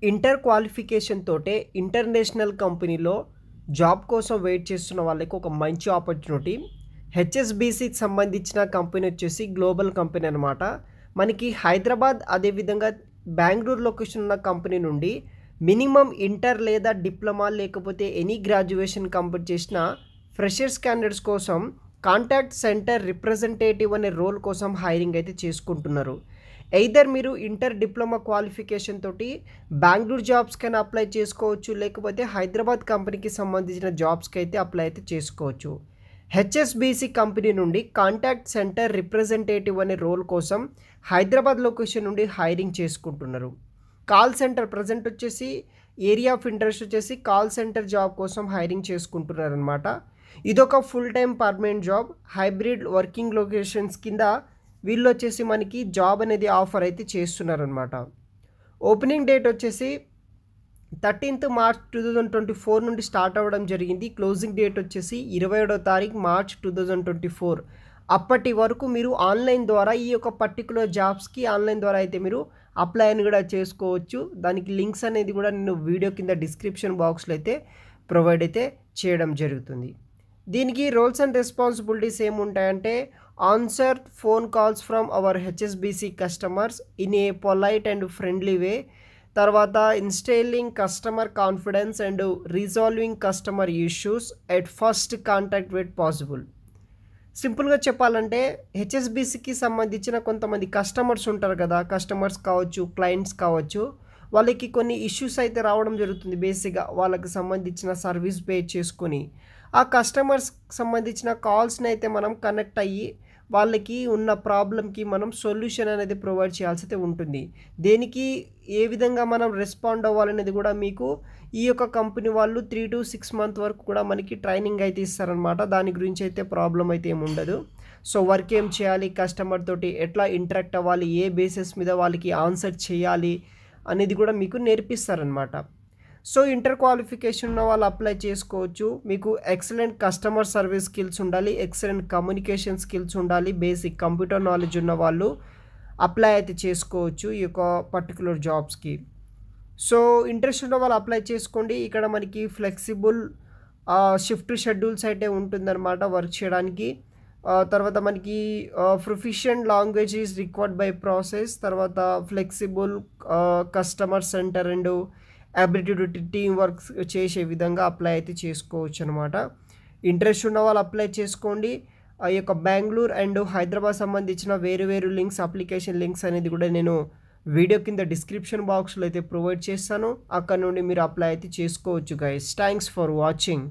Inter qualification తోటే international కంపెనీలో job కోసం వెయిట్ చేస్తున్న వాళ్ళకి ఒక మంచి ఆపర్చునిటీ. హెచ్ఎస్బీసీకి సంబంధించిన కంపెనీ వచ్చేసి గ్లోబల్ కంపెనీ అనమాట. మనకి హైదరాబాద్ అదేవిధంగా బెంగళూరు లొకేషన్ ఉన్న కంపెనీ నుండి మినిమం ఇంటర్ లేదా డిప్లొమా లేకపోతే ఎనీ గ్రాడ్యుయేషన్ కంప్లీట్ చేసిన ఫ్రెషర్స్ క్యాండిడేట్స్ కోసం కాంటాక్ట్ సెంటర్ రిప్రజెంటేటివ్ అనే రోల్ కోసం హైరింగ్ అయితే చేసుకుంటున్నారు. ఎయిదర్ మీరు ఇంటర్ డిప్లొమా క్వాలిఫికేషన్ తోటి బెంగళూరు జాబ్స్కైనా అప్లై చేసుకోవచ్చు, లేకపోతే హైదరాబాద్ కంపెనీకి సంబంధించిన జాబ్స్కి అయితే అప్లై అయితే చేసుకోవచ్చు. హెచ్ఎస్బీసీ కంపెనీ నుండి కాంటాక్ట్ సెంటర్ రిప్రజెంటేటివ్ అనే రోల్ కోసం హైదరాబాద్ లొకేషన్ నుండి హైరింగ్ చేసుకుంటున్నారు. కాల్ సెంటర్ ప్రజెంట్ వచ్చేసి ఏరియా ఆఫ్ ఇంట్రెస్ట్ వచ్చేసి కాల్ సెంటర్ జాబ్ కోసం హైరింగ్ చేసుకుంటున్నారు అనమాట. ఇదొక full time permanent job. Hybrid working locations కింద వీళ్ళు వచ్చేసి మనకి జాబ్ అనేది ఆఫర్ అయితే చేస్తున్నారనమాట. ఓపెనింగ్ డేట్ వచ్చేసి 13th March 2024 నుండి స్టార్ట్ అవ్వడం జరిగింది. క్లోజింగ్ డేట్ వచ్చేసి 27వ తారీఖు మార్చ్ 2024. అప్పటి వరకు మీరు ఆన్లైన్ ద్వారా ఈ యొక్క పర్టికులర్ జాబ్స్కి ఆన్లైన్ ద్వారా అయితే మీరు అప్లై అని కూడా చేసుకోవచ్చు. దానికి లింక్స్ అనేది కూడా నేను వీడియో కింద డిస్క్రిప్షన్ బాక్స్లో అయితే ప్రొవైడ్ అయితే చేయడం జరుగుతుంది. దీనికి రోల్స్ అండ్ రెస్పాన్సిబిలిటీస్ ఏముంటాయంటే answer phone calls from our HSBC customers in a polite and friendly way, తర్వాత instilling customer confidence and resolving customer issues at first contact with possible. సింపుల్గా చెప్పాలంటే హెచ్ఎస్బీసీకి సంబంధించిన కొంతమంది కస్టమర్స్ ఉంటారు కదా, కస్టమర్స్ కావచ్చు, క్లయింట్స్ కావచ్చు, వాళ్ళకి కొన్ని ఇష్యూస్ అయితే రావడం జరుగుతుంది. బేసిక్గా వాళ్ళకి సంబంధించిన సర్వీస్ పే చేసుకొని ఆ కస్టమర్స్ సంబంధించిన కాల్స్ని అయితే మనం కనెక్ట్ అయ్యి వాళ్ళకి ఉన్న ప్రాబ్లంకి మనం సొల్యూషన్ అనేది ప్రొవైడ్ చేయాల్సి అయితే ఉంటుంది. దేనికి ఏ విధంగా మనం రెస్పాండ్ అవ్వాలనేది కూడా మీకు ఈ యొక్క కంపెనీ వాళ్ళు 3 to 6 months వరకు కూడా మనకి ట్రైనింగ్ అయితే ఇస్తారనమాట. దాని గురించి అయితే ప్రాబ్లం అయితే ఏమి ఉండదు. సో వర్క్ ఏం చేయాలి, కస్టమర్ తోటి ఎట్లా ఇంటరాక్ట్ అవ్వాలి, ఏ బేసిస్ మీద వాళ్ళకి ఆన్సర్ చేయాలి అనేది కూడా మీకు నేర్పిస్తారనమాట. సో ఇంటర్ క్వాలిఫికేషన్ ఉన్న వాళ్ళు అప్లై చేసుకోవచ్చు. మీకు ఎక్సలెంట్ కస్టమర్ సర్వీస్ స్కిల్స్ ఉండాలి, ఎక్సలెంట్ కమ్యూనికేషన్ స్కిల్స్ ఉండాలి, బేసిక్ కంప్యూటర్ నాలెడ్జ్ ఉన్న వాళ్ళు అప్లై అయితే చేసుకోవచ్చు ఈ యొక్క పర్టికులర్ జాబ్స్కి. సో ఇంట్రెస్ట్ ఉన్న వాళ్ళు అప్లై చేసుకోండి. ఇక్కడ మనకి ఫ్లెక్సిబుల్ షిఫ్ట్ షెడ్యూల్స్ అయితే ఉంటుందన్నమాట వర్క్ చేయడానికి. తర్వాత మనకి proficient language is required by process, తర్వాత flexible customer centre and ability to team work చేసే విధంగా అప్లై అయితే చేసుకోవచ్చు అనమాట. ఇంట్రెస్ట్ ఉన్న వాళ్ళు అప్లై చేసుకోండి. ఆ యొక్క బెంగళూరు అండ్ హైదరాబాద్ సంబంధించిన వేరు లింక్స్, అప్లికేషన్ లింక్స్ అనేది కూడా నేను వీడియో కింద డిస్క్రిప్షన్ బాక్స్లో అయితే ప్రొవైడ్ చేస్తాను. అక్కడ నుండి మీరు అప్లై అయితే చేసుకోవచ్చు గైస్. Thanks for watching.